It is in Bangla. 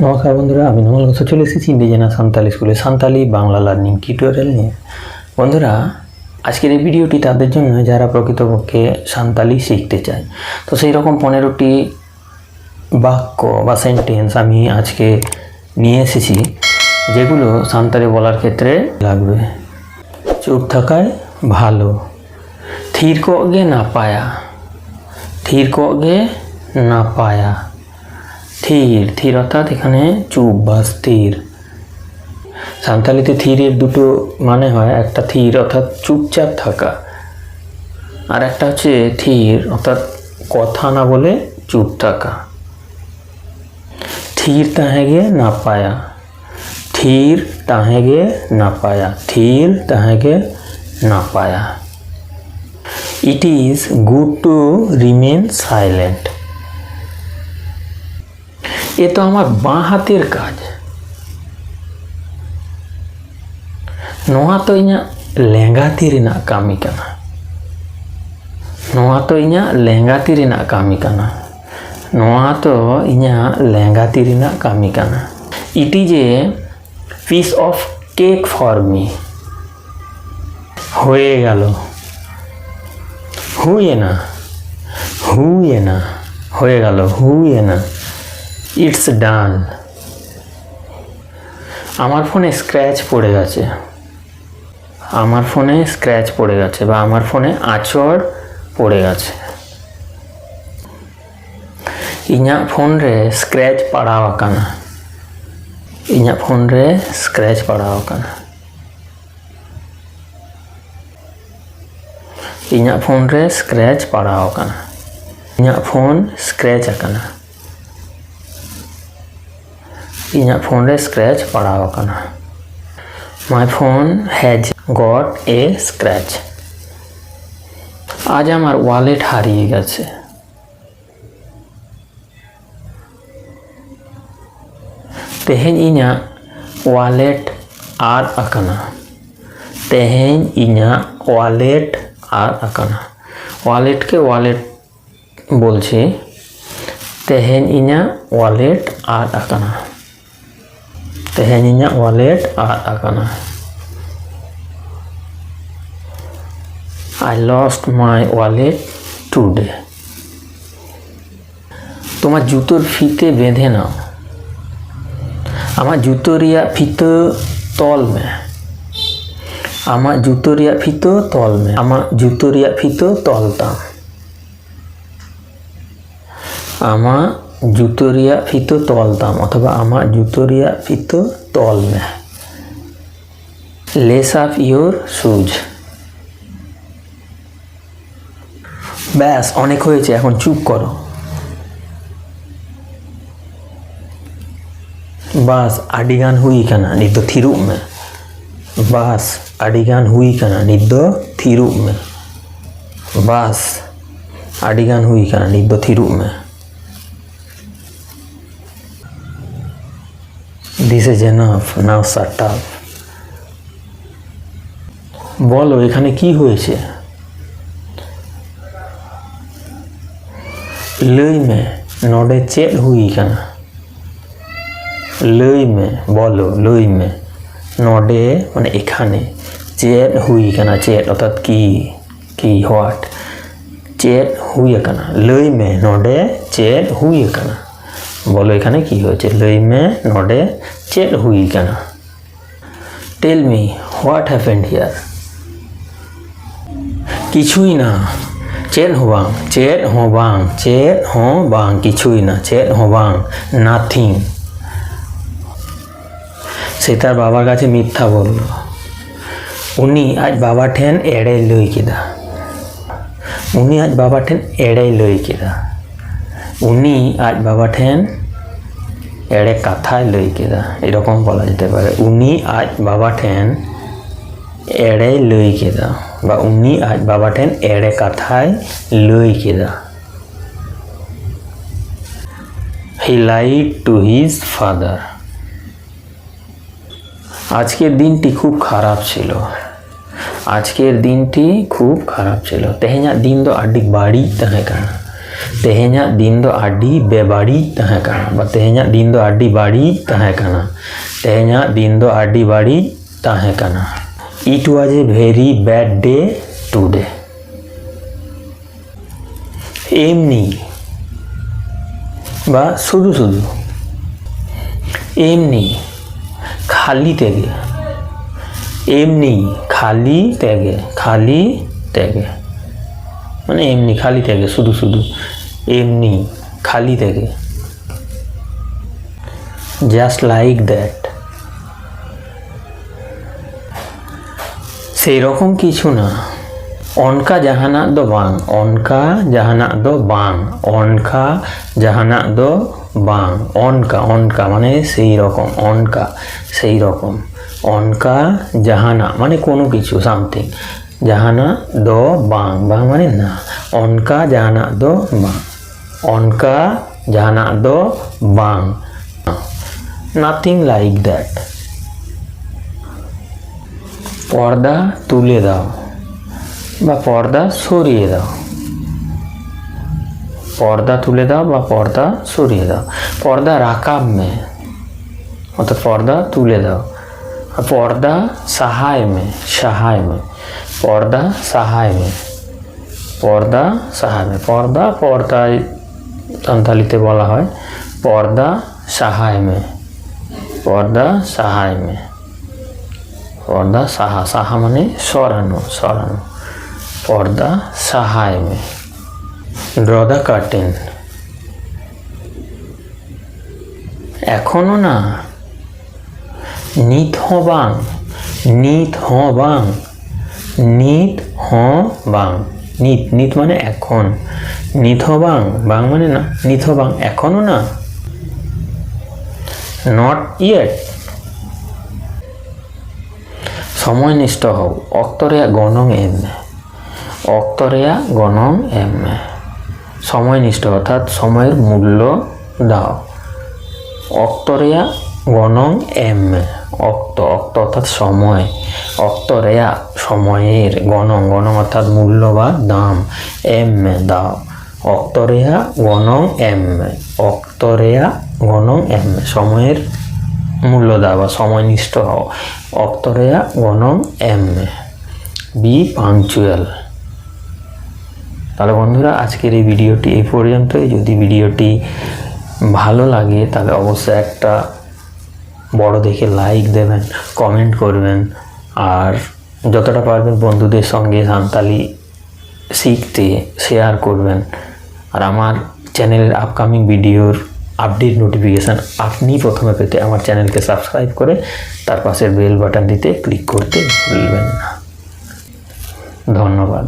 নমস্কার বন্ধুরা, আমি নোমাল ঘোষ চলে এসেছি ইন্ডিজেনা সান্তালি স্কুলে সান্তালি বাংলা লার্নিং টিউটোরিয়াল নিয়ে। বন্ধুরা, আজকের এই ভিডিওটি তাদের জন্য যারা প্রকৃতপক্ষে সান্তালি শিখতে চায়। তো সেই রকম 15টি বাক্য বা সেন্টেন্স আমি আজকে নিয়ে এসেছি, যেগুলো সান্তালি বলার ক্ষেত্রে লাগবে। চুপ থাকায় ভালো। থির কোগে না পায়া। থির কোগে না পায়া। থির থির অর্থাৎ এখানে চুপ বা স্থির। সান্তালিতে থিরের দুটো মানে হয়, একটা থির অর্থাৎ চুপচাপ থাকা, আর একটা হচ্ছে থির অর্থাৎ কথা না বলে চুপ থাকা। থির তাহেগে না পায়া। থির তাহেগে না পায়া। থির তাহেগে না পায়া। It is good to remain silent. এ তো আমার বাঁ হাতের কাজ। নোয়া তো ইᱧᱟᱹᱜ ᱞᱮᱸᱜᱟ ᱛᱤ ᱨᱮᱱᱟᱜ ᱠᱟᱹᱢᱤ ᱠᱟᱱᱟ। নোয়া তো ইᱧᱟᱹᱜ ᱞᱮᱸᱜᱟ ᱛᱤ ᱨᱮᱱᱟᱜ ᱠᱟᱹᱢᱤ ᱠᱟᱱᱟ। নোয়া তো ইᱧᱟᱹᱜ লেঙ্গা তি রেনাক কামি কানা। It is a piece of cake for me. হয়ে গেল। হুয়ে না। হুয়ে না। হয়ে গেল। হুয়ে না। ইটস ডান। আমার ফোনে স্ক্র্যাচ পড়ে গেছে। আমার ফোনে স্ক্র্যাচ পড়ে গেছে বা আমার ফোনে আঁচড় পড়ে গেছে। ইᱧᱟᱹᱜ ফোন রে স্ক্র্যাচ পড়াও আকানা। ইᱧᱟᱹᱜ ফোন রে স্ক্র্যাচ পড়াও আকানা। ইᱧᱟᱹᱜ ফোন রে স্ক্র্যাচ পড়াও আকানা। ইᱧᱟᱹᱜ ফোন স্ক্র্যাচ আকানা। ইᱧᱟᱹᱜ ফোন রে স্ক্র্যাচ পড়াও আকানা। My phone has got a scratch. আজ আমার ওয়ালেট হারিয়ে গেছে। তেহেñ ইᱧᱟᱹᱜ ওয়ালেট আদ আকানা। তেহেñ ইᱧᱟᱹᱜ ওয়ালেট আদ আকানা। ওয়ালেটকে ওয়ালেট বলছি। তেহেñ ইᱧᱟᱹᱜ ওয়ালেট আদ আকানা। তেহেñ ইᱧᱟᱹᱜ ওয়ালেট আদ আকানা। I lost my wallet today. তোমার জুতোর ফিতে বেঁধে নাও। আমার জুতো রিয়া ফিতো তল মে। আমার জুতো রিয়া ফিতো তল মে। আমার জুতো রিয়া ফিতো তলতাম। আমার জুতো রিয়া ফিতো তলতাম অথবা আমার জুতো রিয়া ফিতো তল মে। Lace up your shoes. ব্যাস, অনেক হয়েছে, এখন চুপ করো। বাস আডিগান হুই কানা, নিত দো থিরুব মে। বাস আডিগান হুই কানা, নিত দো থিরুব মে। বাস আডিগান হুই কানা, নিত দো থিরুব মে। This is enough, now shut up. বলো এখানে কি হয়েছে? লই মে, নডে চেদ হুই কানা। লই মে বলো, লই মে নডে মানে এখানে, চেদ হুই কানা চেদ অর্থাৎ কি, কি হোয়াট, চেদ হুই কানা। লই মে নডে চেদ হুই কানা। বলো এখানে কি হয়েছে? লই মে নডে চেদ হুই কানা। Tell me what happened here. কিছুই না। চেদ হো বাং। চেদ হো বাং। চেদ হো বাং কিছুই না। চেদ হো বাং নাথিং। সে তার বাবার কাছে মিথ্যা বলল। উনি আজ বাবা ঠেন এড়ে লই কেদা। উনি আজ বাবা ঠেন এড়ে লই কেদা। উনি আজ বাবা ঠেন এড়ে কথায় লই কেদা, এরকম বলা যেতে পারে। উনি আজ বাবা ঠেন এড়ে লই কেদা বা উনি আজ বাবা ঠেন এড়ে কথায় লই কেদা। হি লাইড টু হিজ ফাদার। আজকের দিনটি খুব খারাপ ছিল। আজকের দিনটি খুব খারাপ ছিল। তেহেñাᱜ দিন দো আডি বাড়িজ তাহেं কানা। तेहेᱧाग दिन दो आडी बेबाड़ी तहे काना बा तेहेᱧाग दिन दो आडी बाड़ी तहे काना तेहेᱧाग दिन दो आडी बाड़ी तहे काना It was a very bad day today. एमनी बा शुधु शुधु एमनी खाली तेगे एमनी खाली तेगे माने एमनी खाली तेगे शुधु शुधु एमनी खाली तेगे just like that সেই রকম কিছু না অনকা জাহানাক দো বাং অনকা জাহানাক দো বাং অনকা জাহানাক দো বাং অনকা অনকা মানে সেই রকম অনকা সেই রকম অনকা জাহানা মানে কোনো কিছু সামথিং জাহানা দো বাং বাং মানে না অনকা জাহানা দো বাং অনকা জাহানা দো বাং নাথিং লাইক দ্যাট पर्दा तुले दाओ बा पर्दा सरिए दाओ पर्दा तुले दाओ बा पर्दा सरिए दाओ पर्दा राकाब में अर्थात पर्दा तुले दाओ पर्दा सहाय में पर्दा सहाय में पर्दा सहाय में पर्दा पर्दा संतालिते बोला है पर्दा सहाय में पर्दा सहाय में पर्दा साहा साहा माने सरानो सरानो पर्दा सहाय में ड्र द कर्टेन एखोनो ना नित हो बांग नित हो बांग नित हो बांग नित नित माने एखोन नित हो बांग बांग माने ना नित हो बांग एखोनो ना नॉट येट সময়নিষ্ঠ হও অক্তরেয়া গণং এম অক্তরেয়া গণং এম সময়নিষ্ঠ অর্থাৎ সময়ের মূল্য দাও অক্তরেয়া গণং এম অক্ত অক্ত অর্থাৎ সময় অক্তরেয়া সময়ের গণং গণং অর্থাৎ মূল্য বা দাম এম দাও অক্তরেয়া গণং এম অক্তরেয়া গণং এম সময়ের মূল্য দাও বা সময়নিষ্ঠ হও অক্তরেয়া গণং এম বি পাংচুয়াল তাহলে বন্ধুরা আজকের এই ভিডিওটি এই পর্যন্তই যদি ভিডিওটি ভালো লাগে তাহলে অবশ্যই একটা বড় দেখে লাইক দেবেন কমেন্ট করবেন আর যতটা পারবেন বন্ধুদের সঙ্গে সাঁওতালি শিখতে শেয়ার করবেন আর আমার চ্যানেলের আপকামিং ভিডিওর আপডেট নোটিফিকেশান আপনি প্রথমে পেতে আমার চ্যানেলকে সাবস্ক্রাইব করে তার পাশের বেল বাটনটিতে ক্লিক করতে ভুলবেন না ধন্যবাদ।